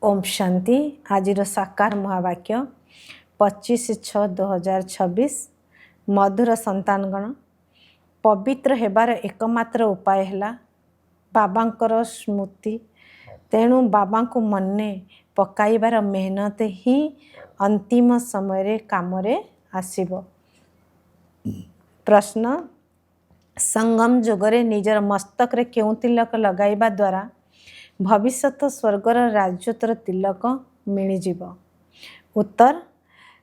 ओम शांति। आज साकार महावाक्य 25/6/2026। मधुर संतानगण, पवित्र हेबार एकमात्र उपाय है बाबांकर स्मृति। तेणु बाबा को मने पकाइबार मेहनत ही अंतिम समय काम आसीबो। प्रश्न, संगम जुगरे निजर मस्तक रे क्यों तिलक लगाइबा द्वारा भविष्यत स्वर्गर राज्योत्तर तिलक मिलिजिब? उत्तर,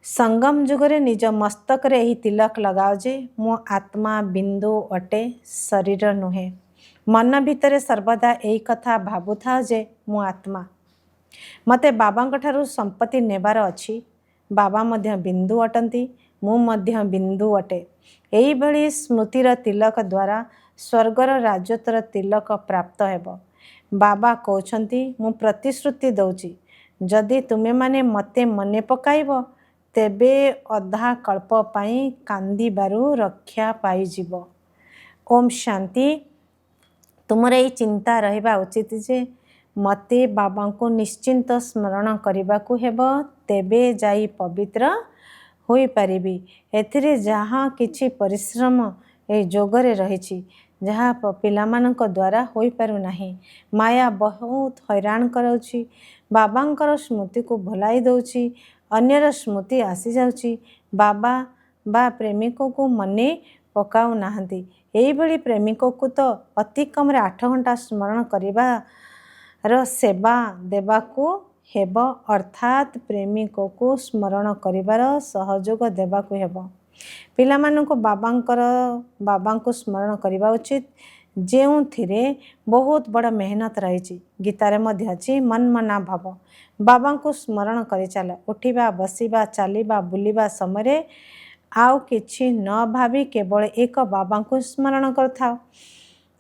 संगम जुगरे निज मस्तक रे ही तिलक लगाओ जे मो आत्मा बिंदु अटे, शरीर नुहे। मन भितरे सर्वदा यही कथा भावुथा जे मो आत्मा। मते बाबांक ठारू संपत्ति नेबार अछि। बाबा मध्य बिंदु अटंती, मु मध्य बिंदु अटे। एही भली स्मृतिर तिलक द्वारा स्वर्गर राज्योत्तर तिलक प्राप्त हेब। बाबा कहउछंती, मु प्रतिश्रुति दउची, जदि तुमे माने मते मने पकाइब तेबे अधा कल्प पाई कांदिबारु रक्षा पाइजिब। ओम शांति। तुमर ये चिंता रहिबा उचित जे मते बाबा को निश्चिंत स्मरण करने को हेब, तेबे जाई पवित्र होई परिबी। एथिरे जहाँ किछि परिश्रम ए जोगरे रहिछि, जहाँ पिलामानंक द्वारा होई पारु नाही। माया बहुत हैरान कराउछि। बाबांकर स्मृति को भुलाई दउछि, अन्यर स्मृति आसी जाउछि। बाबा बा प्रेमिकों को मने पकाउ नाहंती। एही भली प्रेमिकों को तो अति कम 8 घंटा स्मरण करिबार सेवा देबाकू हेब, अर्थात प्रेमिकों को स्मरण करिबार सहयोग देबाकू हेब। पिलामानंको बाबांको स्मरण करिबा उचित, जेउथिरे बहुत बड़ मेहनत रही। गीतारे मध्य अछि, मन मना भाव। बाबांको स्मरण करि चाल। उठिबा, बसिबा, चालिबा, बुलिबा समय आउ किछि न भावी केवल एक बाबांको स्मरण करथाओ।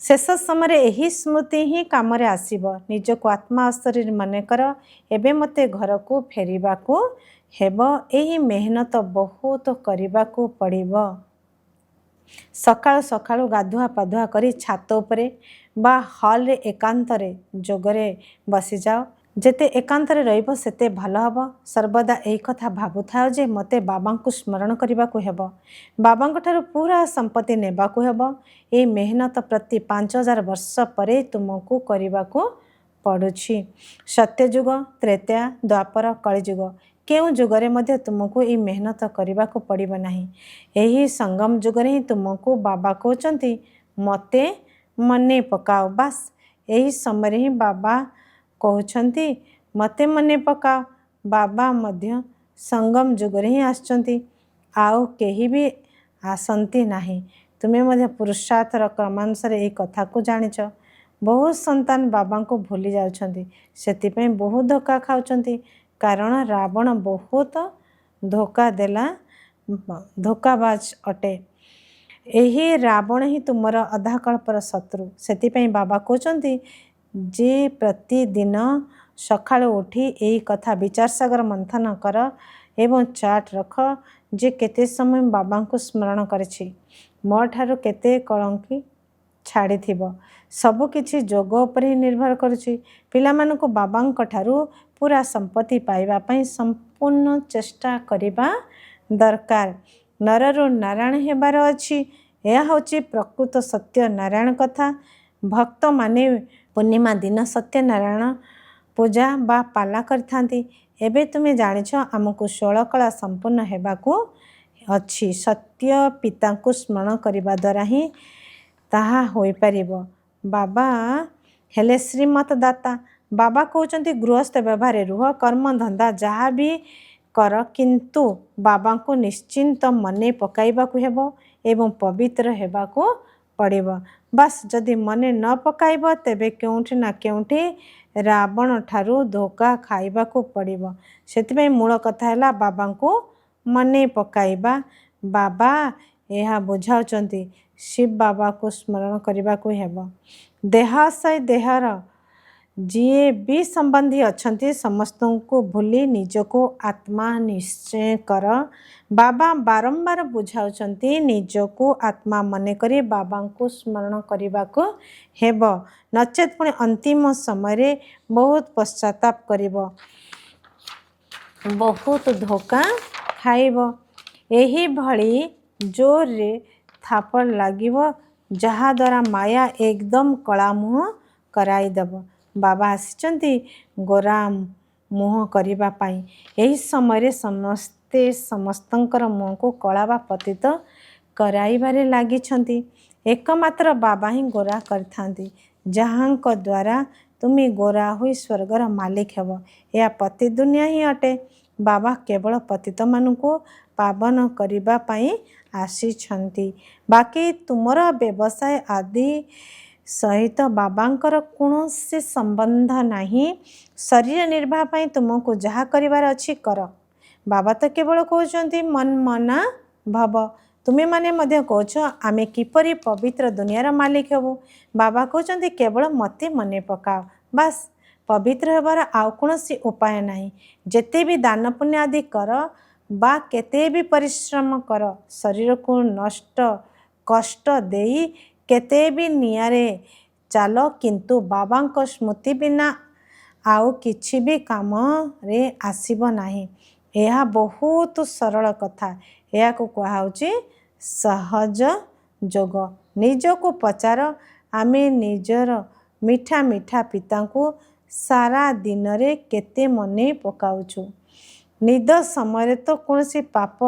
शेष समय यही स्मृति ही काम आसीब। निजको आत्मा शरीर मन कर, एबे मते घर को फेरिबा को हेब। एही मेहनत बहुत करिबाकू पड़िब। सकाळु सकाळु गाधुआ पाधुआ करी छात उपरे बा हॉल रे एकांतरे जोगरे बसी जाओ। जेते एकांतरे रहिबो सेते भल हब। सर्वदा एही कथा भाबुथाओ जे मते बाबांकु स्मरण करिबाकू हेब, बाबांक ठारू पूरा संपत्ति नेबाकू हेब। ए मेहनत प्रति 5000 वर्ष परे तुमको करिबाकू पड़ुछि। सत्ययुग, त्रेता, द्वापर, कलियुग केउ जुगरे मध्य तुमको ये मेहनत करिबाकू पड़िबो नाही। एही संगम जुगरे ही तुमको बाबा कहउचंती, मते मने पकाओ। बास एही समय ही बाबा कहउचंती, मते मने पकाओ। बाबा मध्य संगम जुगरे ही आछंती, आउ केही भी आसंती नाही। तुमे मध्य पुरुषार्थर क्रमानुसार एही कथा को जानिच। बहुत संतान बाबा को भूली जाउछंती, सेतिपई बहुत धोखा खाउछंती। कारण रावण बहुत धोखा देला, धोखाबाज अटे। यही रावण ही तुमर अधा कल्पर शत्रु। सेतिपई बाबा कहउचंती जे प्रतिदिन सकाळु उठी यही कथा विचार सागर मंथन कर एवं चाट रख जे केते समय बाबा को स्मरण करिछि, मो ठारू केते कलंकी छाड़ी थिबो। सबु किछि जोग उपर ही निर्भर करुछि। पिलामानंको बाबांक ठारू पूरा संपत्ति पाइबा पई संपूर्ण चेष्टा करिबा दरकार। नररु नारायण हेबार अछि, यह होछि प्रकृत सत्य नारायण कथा। भक्त माने पूर्णिमा दिन सत्य नारायण पूजा बा पाला करथांती। एबे तुमे जानिछ आमको 16 कला संपूर्ण हेबाकू अछि। सत्य पिता को स्मरण करिबा द्वारा ही ताहा होई परिबो। बाबा हेले श्रीमत दाता। बाबा कहउचंती गृहस्थ व्यवहार रुह, कर्म धंदा जहाँ भी कर, किंतु बाबा को निश्चिंत मने पकाइबाकू हेबो एवं पवित्र हेबाकू पड़िबो। बस जदि मने न पकाइब तेबे केउठी ना केउठी रावण ठारू धोखा खाइबाकू पड़िबो। सेतिपई मूल कथा हैला बाबा को मने पकाइबा। बाबा यह बुझाउचंती, शिव बाबा को स्मरण करिबाकू हेबो। देह सही देहर ଯିଏ ବି ସମ୍ବନ୍ଧୀ ଅଛନ୍ତି ସମସ୍ତଙ୍କୁ ଭୁଲି ନିଜକୁ ଆତ୍ମା ନିଶ୍ଚୟ କର। ବାବା ବାରମ୍ବାର ବୁଝାଉଛନ୍ତି ନିଜକୁ ଆତ୍ମା ମନେକରି ବାବାଙ୍କୁ ସ୍ମରଣ କରିବାକୁ ହେବ, ନଚେତ୍ ପୁଣି ଅନ୍ତିମ ସମୟରେ ବହୁତ ପଶ୍ଚାତାପ କରିବ, ବହୁତ ଧୋକା ଖାଇବ। ଏହିଭଳି ଜୋରରେ ଥାପଡ଼ ଲାଗିବ ଯାହାଦ୍ୱାରା ମାୟା ଏକଦମ କଳା ମୁହଁ କରାଇଦେବ। ବାବା ଆସିଛନ୍ତି ଗୋରା ମୁହଁ କରିବା ପାଇଁ। ଏହି ସମୟରେ ସମସ୍ତେ ସମସ୍ତଙ୍କର ମୁହଁକୁ କଳା ବା ପତିତ କରାଇବାରେ ଲାଗିଛନ୍ତି। ଏକମାତ୍ର ବାବା ହିଁ ଗୋରା କରିଥାନ୍ତି, ଯାହାଙ୍କ ଦ୍ୱାରା ତୁମେ ଗୋରା ହୋଇ ସ୍ୱର୍ଗର ମାଲିକ ହେବ। ଏହା ପତି ଦୁନିଆ ହିଁ ଅଟେ। ବାବା କେବଳ ପତିତମାନଙ୍କୁ ପାବନ କରିବା ପାଇଁ ଆସିଛନ୍ତି। ବାକି ତୁମର ବ୍ୟବସାୟ ଆଦି ସହିତ ବାବାଙ୍କର କୌଣସି ସମ୍ବନ୍ଧ ନାହିଁ। ଶରୀର ନିର୍ବାହ ପାଇଁ ତୁମକୁ ଯାହା କରିବାର ଅଛି କର। ବାବା ତ କେବଳ କହୁଛନ୍ତି ମନ୍ମନା ଭବ। ତୁମେମାନେ ମଧ୍ୟ କହୁଛ ଆମେ କିପରି ପବିତ୍ର ଦୁନିଆର ମାଲିକ ହେବୁ। ବାବା କହୁଛନ୍ତି କେବଳ ମୋତେ ମନେ ପକାଅ, ବାସ୍। ପବିତ୍ର ହେବାର ଆଉ କୌଣସି ଉପାୟ ନାହିଁ। ଯେତେ ବି ଦାନ ପୁଣ୍ୟ ଆଦି କର ବା କେତେ ବି ପରିଶ୍ରମ କର, ଶରୀରକୁ କଷ୍ଟ ଦେଇ କେତେ ବି ନିଆଁରେ ଚାଲ, କିନ୍ତୁ ବାବାଙ୍କ ସ୍ମୃତି ବିନା ଆଉ କିଛି ବି କାମରେ ଆସିବ ନାହିଁ। ଏହା ବହୁତ ସରଳ କଥା। ଏହାକୁ କୁହାହେଉଛି ସହଜ ଯୋଗ। ନିଜକୁ ପଚାର, ଆମେ ନିଜର ମିଠା ମିଠା ପିତାଙ୍କୁ ସାରା ଦିନରେ କେତେ ମନେ ପକାଉଛୁ? ନିଦ ସମୟରେ ତ କୌଣସି ପାପ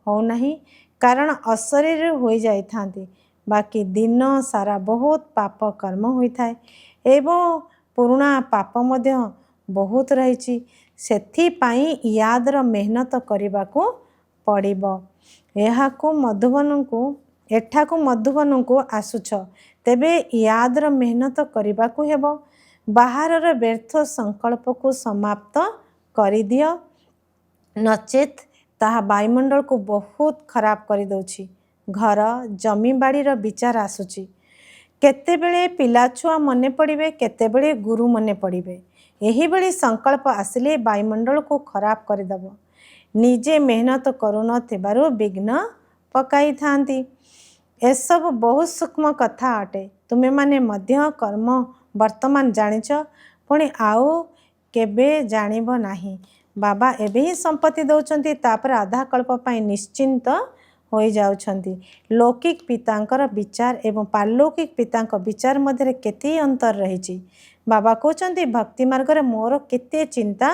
ହେଉନାହିଁ, କାରଣ ଅଶରୀରୀ ହୋଇଯାଇଥାନ୍ତି। ବାକି ଦିନ ସାରା ବହୁତ ପାପ କର୍ମ ହୋଇଥାଏ ଏବଂ ପୁରୁଣା ପାପ ମଧ୍ୟ ବହୁତ ରହିଛି। ସେଥିପାଇଁ ୟାଦର ମେହନତ କରିବାକୁ ପଡ଼ିବ। ଏଠାକୁ ମଧୁବନକୁ ଆସୁଛ, ତେବେ ୟାଦର ମେହନତ କରିବାକୁ ହେବ। ବାହାରର ବ୍ୟର୍ଥ ସଂକଳ୍ପକୁ ସମାପ୍ତ କରିଦିଅ, ନଚେତ୍ ତାହା ବାୟୁମଣ୍ଡଳକୁ ବହୁତ ଖରାପ କରିଦେଉଛି। ଘର ଜମିବାଡ଼ିର ବିଚାର ଆସୁଛି। କେତେବେଳେ ପିଲାଛୁଆ ମନେ ପଡ଼ିବେ, କେତେବେଳେ ଗୁରୁ ମନେ ପଡ଼ିବେ। ଏହିଭଳି ସଂକଳ୍ପ ଆସିଲେ ବାୟୁମଣ୍ଡଳକୁ ଖରାପ କରିଦେବ। ନିଜେ ମେହନତ କରୁନଥିବାରୁ ବିଘ୍ନ ପକାଇଥାନ୍ତି। ଏସବୁ ବହୁତ ସୂକ୍ଷ୍ମ କଥା ଅଟେ। ତୁମେମାନେ ମଧ୍ୟ କର୍ମ ବର୍ତ୍ତମାନ ଜାଣିଛ, ପୁଣି ଆଉ କେବେ ଜାଣିବ ନାହିଁ। ବାବା ଏବେ ହିଁ ସମ୍ପତ୍ତି ଦେଉଛନ୍ତି, ତାପରେ ଆଧା କଳ୍ପ ପାଇଁ ନିଶ୍ଚିନ୍ତ ହୋଇଯାଉଛନ୍ତି। ଲୌକିକ ପିତାଙ୍କର ବିଚାର ଏବଂ ପାରଲୌକିକ ପିତାଙ୍କ ବିଚାର ମଧ୍ୟରେ କେତେ ଅନ୍ତର ରହିଛି। ବାବା କହୁଛନ୍ତି ଭକ୍ତି ମାର୍ଗରେ ମୋର କେତେ ଚିନ୍ତା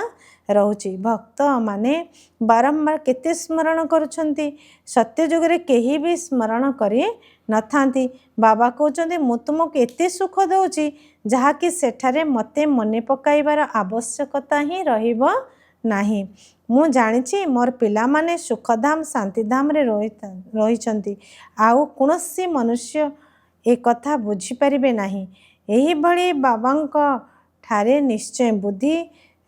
ରହୁଛି। ଭକ୍ତମାନେ ବାରମ୍ବାର କେତେ ସ୍ମରଣ କରୁଛନ୍ତି। ସତ୍ୟ ଯୁଗରେ କେହି ବି ସ୍ମରଣ କରି ନଥାନ୍ତି। ବାବା କହୁଛନ୍ତି ମୁଁ ତୁମକୁ ଏତେ ସୁଖ ଦେଉଛି ଯାହାକି ସେଠାରେ ମୋତେ ମନେ ପକାଇବାର ଆବଶ୍ୟକତା ହିଁ ରହିବ ନାହିଁ। ମୁଁ ଜାଣିଛି ମୋର ପିଲାମାନେ ସୁଖଧାମ ଶାନ୍ତିଧାମରେ ରହିଛନ୍ତି। ଆଉ କୌଣସି ମନୁଷ୍ୟ ଏ କଥା ବୁଝିପାରିବେ ନାହିଁ। ଏହିଭଳି ବାବାଙ୍କ ଠାରେ ନିଶ୍ଚୟ ବୁଦ୍ଧି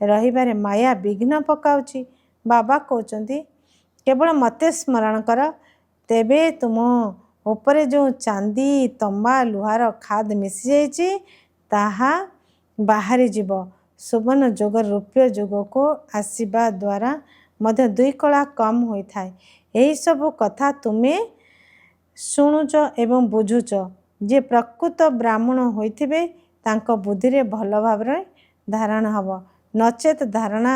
ରହିବାରେ ମାୟା ବିଘ୍ନ ପକାଉଛି। ବାବା କହୁଛନ୍ତି କେବଳ ମୋତେ ସ୍ମରଣ କର, ତେବେ ତୁମ ଉପରେ ଯେଉଁ ଚାନ୍ଦି ତମ୍ବା ଲୁହାର ଖାଦ ମିଶିଯାଇଛି ତାହା ବାହାରିଯିବ। ସୁବର୍ଣ୍ଣ ଯୁଗର ରୌପ୍ୟ ଯୁଗକୁ ଆସିବା ଦ୍ୱାରା ମଧ୍ୟ 2 କଳା କମ୍ ହୋଇଥାଏ। ଏହିସବୁ କଥା ତୁମେ ଶୁଣୁଛ ଏବଂ ବୁଝୁଛ। ଯିଏ ପ୍ରକୃତ ବ୍ରାହ୍ମଣ ହୋଇଥିବେ ତାଙ୍କ ବୁଦ୍ଧିରେ ଭଲ ଭାବରେ ଧାରଣା ହେବ, ନଚେତ୍ ଧାରଣା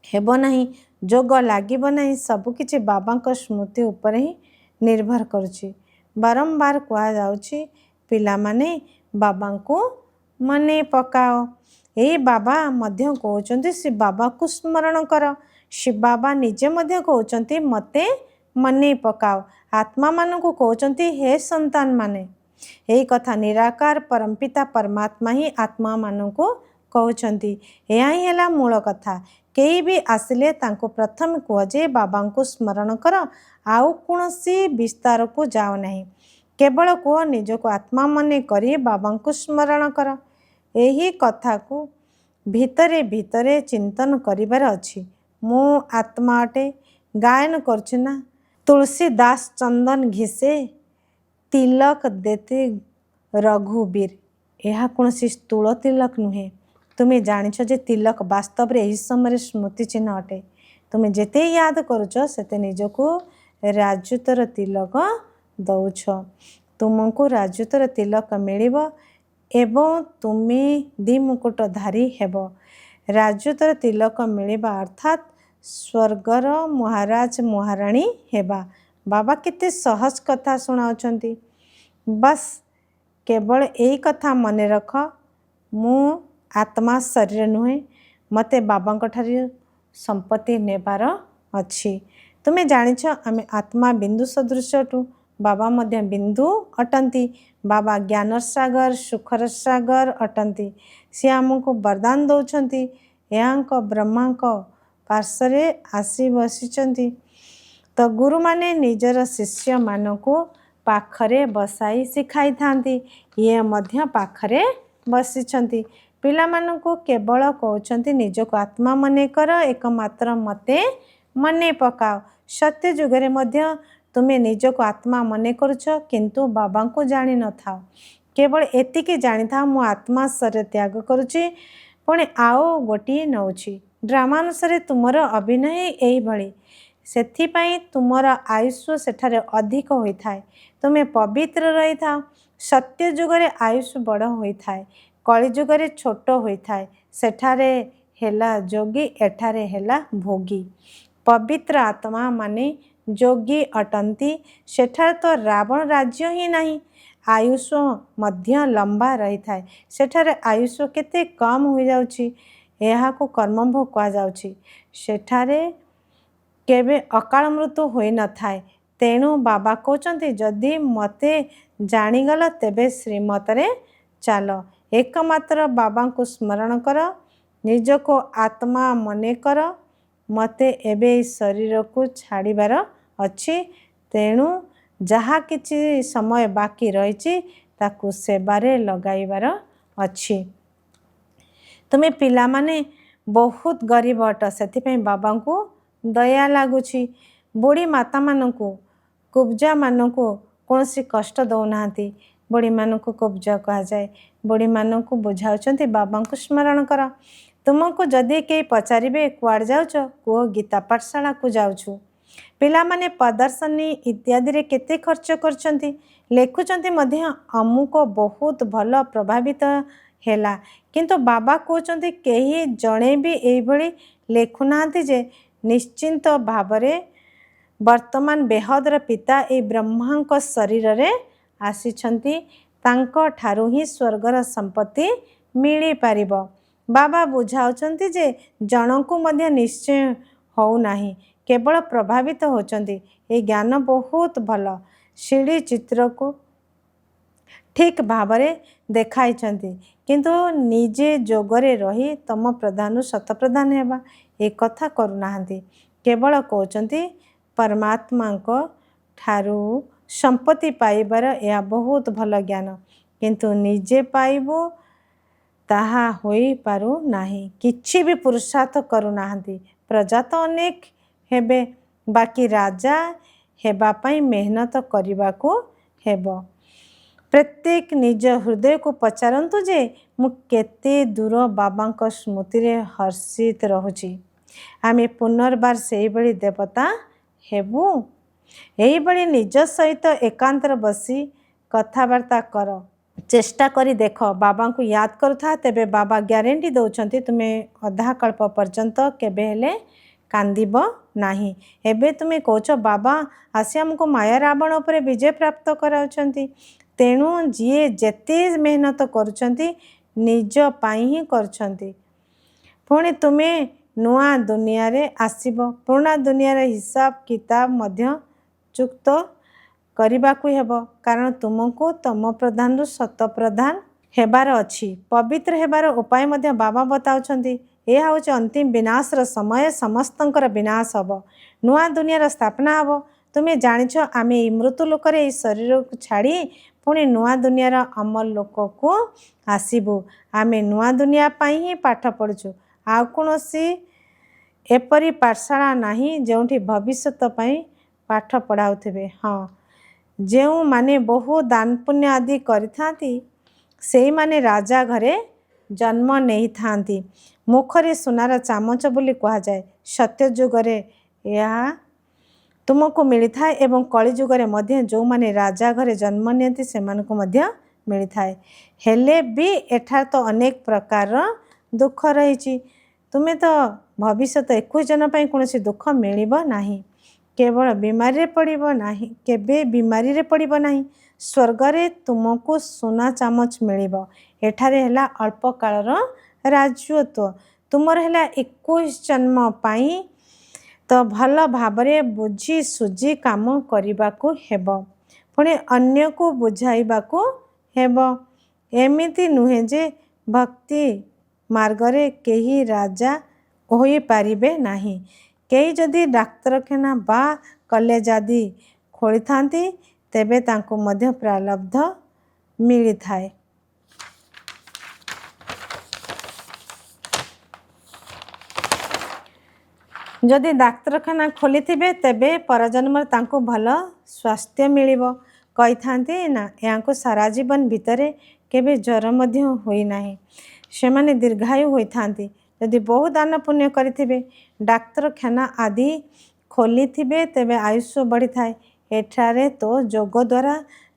ହେବ ନାହିଁ, ଯୋଗ ଲାଗିବ ନାହିଁ। ସବୁକିଛି ବାବାଙ୍କ ସ୍ମୃତି ଉପରେ ହିଁ ନିର୍ଭର କରୁଛି। ବାରମ୍ବାର କୁହାଯାଉଛି ପିଲାମାନେ ବାବାଙ୍କୁ ମନେ ପକାଅ। ଏହି ବାବା ମଧ୍ୟ କହୁଛନ୍ତି ଶିବ ବାବାକୁ ସ୍ମରଣ କର। ଶିବ ବାବା ନିଜେ ମଧ୍ୟ କହୁଛନ୍ତି ମୋତେ ମନେ ପକାଅ। ଆତ୍ମାମାନଙ୍କୁ କହୁଛନ୍ତି ହେ ସନ୍ତାନମାନେ। ଏହି କଥା ନିରାକାର ପରମପିତା ପରମାତ୍ମା ହିଁ ଆତ୍ମାମାନଙ୍କୁ କହୁଛନ୍ତି। ଏହା ହିଁ ହେଲା ମୂଳ କଥା। କେହି ବି ଆସିଲେ ତାଙ୍କୁ ପ୍ରଥମେ କୁହ ଯେ ବାବାଙ୍କୁ ସ୍ମରଣ କର, ଆଉ କୌଣସି ବିସ୍ତାରକୁ ଯାଅ ନାହିଁ। କେବଳ କୁହ ନିଜକୁ ଆତ୍ମା ମନେ କରି ବାବାଙ୍କୁ ସ୍ମରଣ କର। ଏହି କଥାକୁ ଭିତରେ ଭିତରେ ଚିନ୍ତନ କରିବାର ଅଛି। ମୁଁ ଆତ୍ମା ଅଟେ। ଗାୟନ କରୁଛି ନା, ତୁଳସୀ ଦାସ ଚନ୍ଦନ ଘିସେ, ତିଲକ ଦେତେ ରଘୁବୀର। यह कौन स्थूल तिलक नुहे। तुम्हें जानिछ जे तिलक वास्तव रे एही समय स्मृति चिन्ह अटे। तुम्हें जेते याद करुछ सेते निजको राजूतर तिलक दौछ। तुमको राजूतर तिलक मिलिब एवं तुमे द्विमुकुटधारी हेब। राजूतर तिलक मिलिबा अर्थात स्वर्गर महाराज महाराणी हेबा। बाबा केते सहज कथा सुनाउछंती। बस केवल यही कथा मन रख, मु आत्मा शरीर नुहे, मते बाबा ठारू संपत्ति नेबार अछि। तुम्हें जानिछ आमे आत्मा बिंदु सदृशटू, बाबा मध्य बिंदु अटंती। बाबा ज्ञान सागर सुखर सागर अटंती। सी आमको वरदान दौरान यांक ब्रह्मा पार्श्वे आसी बसिचंती। तो गुरु माने निजर शिष्य मानकु पाखरे बसाई सिखाई थांती। ये मध्य पाखरे बसिचंती। पिला मानकु केवल कहउचंती निजको आत्मा मने कर, एकमात्र मते मने पकाओ। सत्य जुगरे मध्य तुमे निजको आत्मा मने करुछ, किंतु बाबा को जानी न थाओ। केवल एतिकी जानी था मु आत्मा शरीर त्याग करुची, पुणी आओ गोटी नौची। ड्रामानुसारे तुमर अभिनय यही भली, सेथिपाई तुमर आयुष्य सेठारे अधिक होई थाए। तुमे पवित्र रही था। सत्य जुगरे आयुष्य बड़ होई थाए, कली जुगरे छोट होई थाए। सेठारे हेला जोगी, एठारे हेला भोगी। पवित्र आत्मा माने जोगी अटंती। सेठारे तो रावण राज्य ही नहीं, आयुष्य मध्य लंबा रही थाए। सेठारे आयुष्य केते कम हो जाउची, एहाको कर्मभोग कहा जाउची। सेठारे केबे अकाल मृत्यु होई न थाए। तेणु बाबा कहते जदि मते जानीगल तेबे श्रीमतरे चाल। एकमात्र बाबा को स्मरण कर, निजको आत्मा मने कर। मते एबे शरीर को छाड़ीबार अच्छी, तेणु जहा किछि समय बाकी रही ताकू सेबारे लगाइबार अच्छी। तुम्हें पिला माने बहुत गरीब अट, से बाबा को दया लगुच। बुढ़ी माता मानू कुब्जा मानू कौन सी कष्ट दौना। बुढ़ी मानू कुब्जा कह जाए। बुढ़ी मानू बुझाऊँ बाबा को स्मरण कर। तुमको जदि कई पचारे कुआड़ जाऊच, कह गीता पाठशाला को जाऊँ। पिला माने प्रदर्शनी इत्यादि रे केते खर्च करछंती, लेखुचंती मध्य अमुको बहुत भल प्रभावित हैला। किंतु बाबा कहते कहीं जड़े भी यही लेखुना जे निश्चिंत भावरे वर्तमान बेहदर पिता ए ब्रह्मा शरीर रे आसीछंती, तांको ठारू ही स्वर्गर संपत्ति मिली पारिबो। बाबा बुझाउछंती जे जनकु मध्य निश्चय हो नाही, केवल प्रभावित होचंती। ए ज्ञान बहुत भल। सीढ़ी चित्र को ठीक भावरे देखाई, किंतु निजे जोगरे रही तम प्रधान शत प्रधान हेबा ए कथा करुनाहांती। केवल कहते परमात्मा को ठारू संपत्ति पाइबार यह बहुत भल ज्ञान, किंतु निजे पाइबो ताहा होई पारु नाही। किछि भी पुरुषार्थ करुनाहांती। प्रजा तो अनेक हेबे, बाकी राजा हेबा पाई मेहनत करने को हेबो। प्रत्येक निज हृदय को पचारंतु जे मु केते दूर बाबा को स्मृति रे हर्षित रहूची। आमे पुनर्बार से बड़ी देवता हेबू। यही बड़ी निज सहित एकांतर बसी कथबार्ता कर, चेष्टा करी देख। बाबा को याद करुथा, तेबे बाबा ग्यारंटी दौरान तुम्हें अधा कल्प पर्यंत केबे हेले कांदिब नाही। एबे तुम्हें कहछ बाबा आसी हमको माया रावण उपरे विजय प्राप्त कराउछंती, तेणु जीए जेते मेहनत करुछंती निज पाई ही करुछंती। पुणी तुम्हें नुआ दुनिया रे आसीबो, पुराना दुनिया रे हिसाब किताब मध्य चुक्त करने को हेबो, कारण तुमको तम प्रधान शत प्रधान हेबार अच्छी। पवित्र हेबार उपाय मध्य बाबा बताउछंती। यह हूँ अंतिम विनाशर समय, समस्तंकर विनाश हब, नुआ दुनियार स्थापना हब। तुम्हें जानिछ आमे ई मृत्यु लोक रे शरीर को छाड़ी पुणी नुआ दुनियार अमर लोक को आसीबू। आमे नुआ दुनिया पाई ही पाठ पढ़ुछु। आ कोनोसी एपरी पाठशाला नहीं जोंठी भविष्यत पाई पाठ पढ़ाउथिबे। हाँ, जो माने बहु दान पुण्य आदि करिथांती ସେଇମାନେ ରାଜା ଘରେ ଜନ୍ମ ନେଇଥାନ୍ତି। ମୁଖରେ ସୁନାର ଚାମଚ ବୋଲି କୁହାଯାଏ। ସତ୍ୟ ଯୁଗରେ ଏହା ତୁମକୁ ମିଳିଥାଏ ଏବଂ କଳି ଯୁଗରେ ମଧ୍ୟ ଯେଉଁମାନେ ରାଜା ଘରେ ଜନ୍ମ ନିଅନ୍ତି ସେମାନଙ୍କୁ ମଧ୍ୟ ମିଳିଥାଏ। ହେଲେ ବି ଏଠାରେ ତ ଅନେକ ପ୍ରକାରର ଦୁଃଖ ରହିଛି। ତୁମେ ତ ଭବିଷ୍ୟତ 21 ଜଣ ପାଇଁ କୌଣସି ଦୁଃଖ ମିଳିବ ନାହିଁ। କେବଳ ବିମାରୀରେ ପଡ଼ିବ ନାହିଁ, କେବେ ବିମାରୀରେ ପଡ଼ିବ ନାହିଁ। ସ୍ୱର୍ଗରେ ତୁମକୁ ସୁନା ଚାମଚ ମିଳିବ। ଏଠାରେ ହେଲା ଅଳ୍ପ କାଳର ରାଜତ୍ୱ। ତୁମର ହେଲା 21 ଜନ୍ମ ପାଇଁ ତ ଭଲ ଭାବରେ ବୁଝି ସୁଝି କାମ କରିବାକୁ ହେବ, ପୁଣି ଅନ୍ୟକୁ ବୁଝାଇବାକୁ ହେବ। ଏମିତି ନୁହେଁ ଯେ ଭକ୍ତି ମାର୍ଗରେ କେହି ରାଜା ହୋଇପାରିବେ ନାହିଁ। କେହି ଯଦି ଡାକ୍ତରଖାନା ବା କଲେଜ ଆଦି ଖୋଲିଥାନ୍ତି ତେବେ ତାଙ୍କୁ ମଧ୍ୟ ପ୍ରାରବ୍ଧ ମିଳିଥାଏ। ଯଦି ଡାକ୍ତରଖାନା ଖୋଲିଥିବେ ତେବେ ପରଜନ୍ମରେ ତାଙ୍କୁ ଭଲ ସ୍ୱାସ୍ଥ୍ୟ ମିଳିବ। କହିଥାନ୍ତି ନା, ଏହାଙ୍କୁ ସାରା ଜୀବନ ଭିତରେ କେବେ ଜ୍ୱର ମଧ୍ୟ ହୋଇନାହିଁ। ସେମାନେ ଦୀର୍ଘାୟୁ ହୋଇଥାନ୍ତି। ଯଦି ବହୁ ଦାନ ପୁଣ୍ୟ କରିଥିବେ, ଡାକ୍ତରଖାନା ଆଦି ଖୋଲିଥିବେ ତେବେ ଆୟୁଷ ବଢ଼ିଥାଏ। ଏଠାରେ ତ ଯୋଗ ଦ୍ୱାରା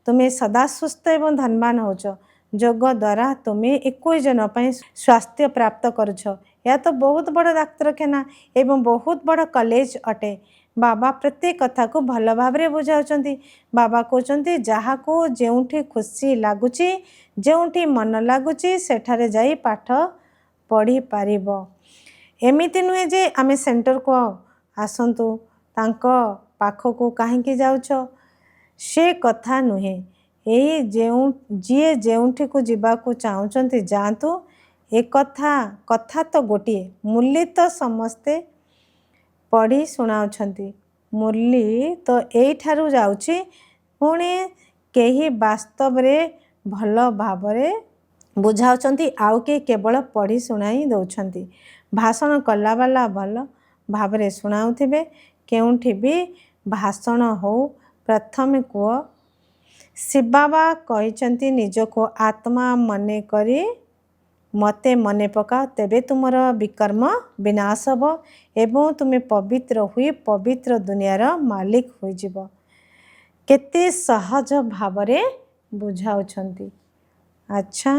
ତୁମେ ସଦା ସୁସ୍ଥ ଏବଂ ଧନବାନ ହେଉଛ। ଯୋଗ ଦ୍ୱାରା ତୁମେ 21 ଜଣ ପାଇଁ ସ୍ୱାସ୍ଥ୍ୟ ପ୍ରାପ୍ତ କରୁଛ। ଏହା ତ ବହୁତ ବଡ଼ ଡାକ୍ତରଖାନା ଏବଂ ବହୁତ ବଡ଼ କଲେଜ ଅଟେ। ବାବା ପ୍ରତ୍ୟେକ କଥାକୁ ଭଲ ଭାବରେ ବୁଝାଉଛନ୍ତି। ବାବା କହୁଛନ୍ତି ଯାହାକୁ ଯେଉଁଠି ଖୁସି ଲାଗୁଛି, ଯେଉଁଠି ମନ ଲାଗୁଛି ସେଠାରେ ଯାଇ ପାଠ ପଢ଼ିପାରିବ। ଏମିତି ନୁହେଁ ଯେ ଆମେ ସେଣ୍ଟରକୁ ଆସନ୍ତୁ, ତାଙ୍କ ପାଖକୁ କାହିଁକି ଯାଉଛ, ସେ କଥା ନୁହେଁ। ଯିଏ ଯେଉଁଠିକୁ ଯିବାକୁ ଚାହୁଁଛନ୍ତି ଯାଆନ୍ତୁ। କଥା ତ ଗୋଟିଏ। ମୁରଲି ତ ସମସ୍ତେ ପଢ଼ି ଶୁଣାଉଛନ୍ତି। ମୁରଲି ତ ଏଇଠାରୁ ଯାଉଛି, ପୁଣି କେହି ବାସ୍ତବରେ ଭଲ ଭାବରେ ବୁଝାଉଛନ୍ତି, ଆଉ କେହି କେବଳ ପଢ଼ି ଶୁଣାଇ ଦେଉଛନ୍ତି। ଭାଷଣ କଲାବାଲା ଭଲ ଭାବରେ ଶୁଣାଉଥିବେ। କେଉଁଠି ବି ଭାଷଣ ହଉ, ପ୍ରଥମେ କୁହ ଶିବବାବା କହିଛନ୍ତି ନିଜକୁ ଆତ୍ମା ମନେ କରି ମୋତେ ମନେ ପକାଅ, ତେବେ ତୁମର ବିକର୍ମ ବିନାଶ ହେବ ଏବଂ ତୁମେ ପବିତ୍ର ହୋଇ ପବିତ୍ର ଦୁନିଆର ମାଲିକ ହୋଇଯିବ। କେତେ ସହଜ ଭାବରେ ବୁଝାଉଛନ୍ତି। ଆଚ୍ଛା,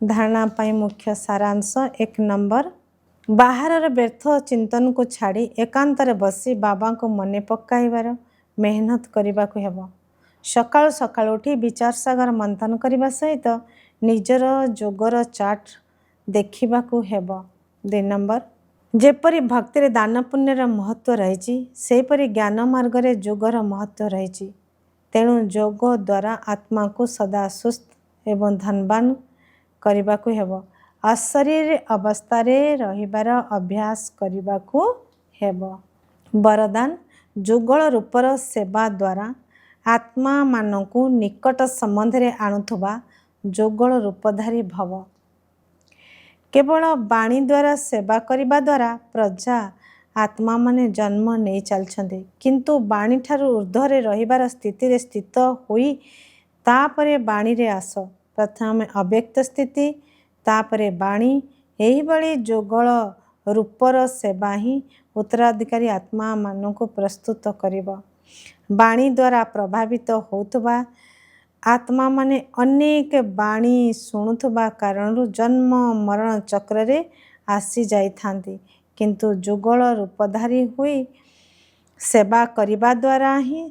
ଧାରଣା ପାଇଁ ମୁଖ୍ୟ ସାରାଂଶ 1 ନମ୍ବର, ବାହାରର ବ୍ୟର୍ଥ ଚିନ୍ତନକୁ ଛାଡ଼ି ଏକାନ୍ତରେ ବସି ବାବାଙ୍କୁ ମନେ ପକାଇବାର ମେହନତ କରିବାକୁ ହେବ। ସକାଳୁ ସକାଳୁ ଉଠି ବିଚାର ସାଗର ମନ୍ଥନ କରିବା ସହିତ ନିଜର ଯୋଗର ଚାର୍ଟ ଦେଖିବାକୁ ହେବ। 2 ନମ୍ବର, ଯେପରି ଭକ୍ତିରେ ଦାନ ପୁଣ୍ୟର ମହତ୍ତ୍ୱ ରହିଛି, ସେହିପରି ଜ୍ଞାନ ମାର୍ଗରେ ଯୋଗର ମହତ୍ତ୍ୱ ରହିଛି। ତେଣୁ ଯୋଗ ଦ୍ୱାରା ଆତ୍ମାକୁ ସଦା ସୁସ୍ଥ ଏବଂ ଧନବାନ କରିବାକୁ ହେବ। ଅଶରୀରୀ ଅବସ୍ଥାରେ ରହିବାର ଅଭ୍ୟାସ କରିବାକୁ ହେବ। ବରଦାନ, ଯୁଗଳ ରୂପର ସେବା ଦ୍ୱାରା ଆତ୍ମାମାନଙ୍କୁ ନିକଟ ସମ୍ବନ୍ଧରେ ଆଣୁଥିବା ଯୁଗଳ ରୂପଧାରୀ ଭବ। କେବଳ ବାଣୀ ଦ୍ୱାରା ସେବା କରିବା ଦ୍ୱାରା ପ୍ରଜା ଆତ୍ମାମାନେ ଜନ୍ମ ନେଇ ଚାଲିଛନ୍ତି, କିନ୍ତୁ ବାଣୀଠାରୁ ଉର୍ଦ୍ଧ୍ୱରେ ରହିବାର ସ୍ଥିତିରେ ସ୍ଥିତ ହୋଇ ତାପରେ ବାଣୀରେ ଆସ। ପ୍ରଥମେ ଅବ୍ୟକ୍ତ ସ୍ଥିତି, ତାପରେ ବାଣୀ। ଏହିଭଳି ଯୁଗଳ ରୂପର ସେବା ହିଁ ଉତ୍ତରାଧିକାରୀ ଆତ୍ମାମାନଙ୍କୁ ପ୍ରସ୍ତୁତ କରିବ। ବାଣୀ ଦ୍ୱାରା ପ୍ରଭାବିତ ହେଉଥିବା ଆତ୍ମାମାନେ ଅନେକ ବାଣୀ ଶୁଣୁଥିବା କାରଣରୁ ଜନ୍ମ ମରଣ ଚକ୍ରରେ ଆସିଯାଇଥାନ୍ତି, କିନ୍ତୁ ଯୁଗଳ ରୂପଧାରୀ ହୋଇ ସେବା କରିବା ଦ୍ୱାରା ହିଁ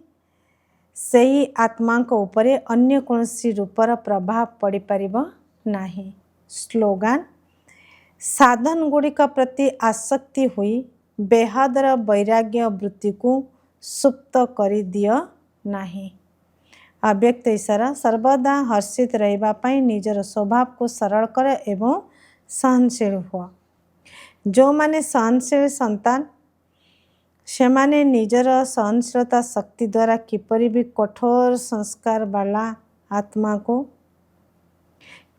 ସେହି ଆତ୍ମାଙ୍କ ଉପରେ ଅନ୍ୟ କୌଣସି ରୂପର ପ୍ରଭାବ ପଡ଼ିପାରିବ ନାହିଁ। ସ୍ଲୋଗାନ, ସାଧନଗୁଡ଼ିକ ପ୍ରତି ଆସକ୍ତି ହୋଇ ବେହଦର ବୈରାଗ୍ୟ ବୃତ୍ତିକୁ ସୁପ୍ତ କରିଦିଅ ନାହିଁ। ଅବ୍ୟକ୍ତ ଇଶାରା, ସର୍ବଦା ହର୍ଷିତ ରହିବା ପାଇଁ ନିଜର ସ୍ୱଭାବକୁ ସରଳ କର ଏବଂ ସହନଶୀଳ ହୁଅ। ଯେଉଁମାନେ ସହନଶୀଳ ସନ୍ତାନ, ସେମାନେ ନିଜର ସହନଶୀଳତା ଶକ୍ତି ଦ୍ୱାରା କିପରି ବି କଠୋର ସଂସ୍କାର ବାଲା ଆତ୍ମାକୁ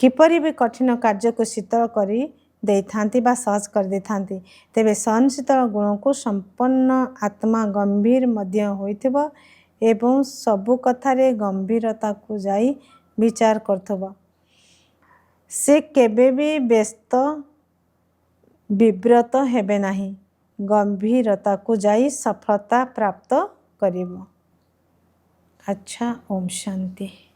କିପରି ବି କଠିନ କାର୍ଯ୍ୟକୁ ଶୀତଳ କରି ଦେଇଥାନ୍ତି ବା ସହଜ କରିଦେଇଥାନ୍ତି। ତେବେ ସହନଶୀଳ ଗୁଣକୁ ସମ୍ପନ୍ନ ଆତ୍ମା ଗମ୍ଭୀର ମଧ୍ୟ ହୋଇଥିବ ଏବଂ ସବୁ କଥାରେ ଗମ୍ଭୀରତାକୁ ଯାଇ ବିଚାର କରୁଥିବ। से केबे भी व्यस्त विव्रत हेबे नाही, गंभीरता को जाई सफलता प्राप्त करिब। अच्छा, ओम शांति।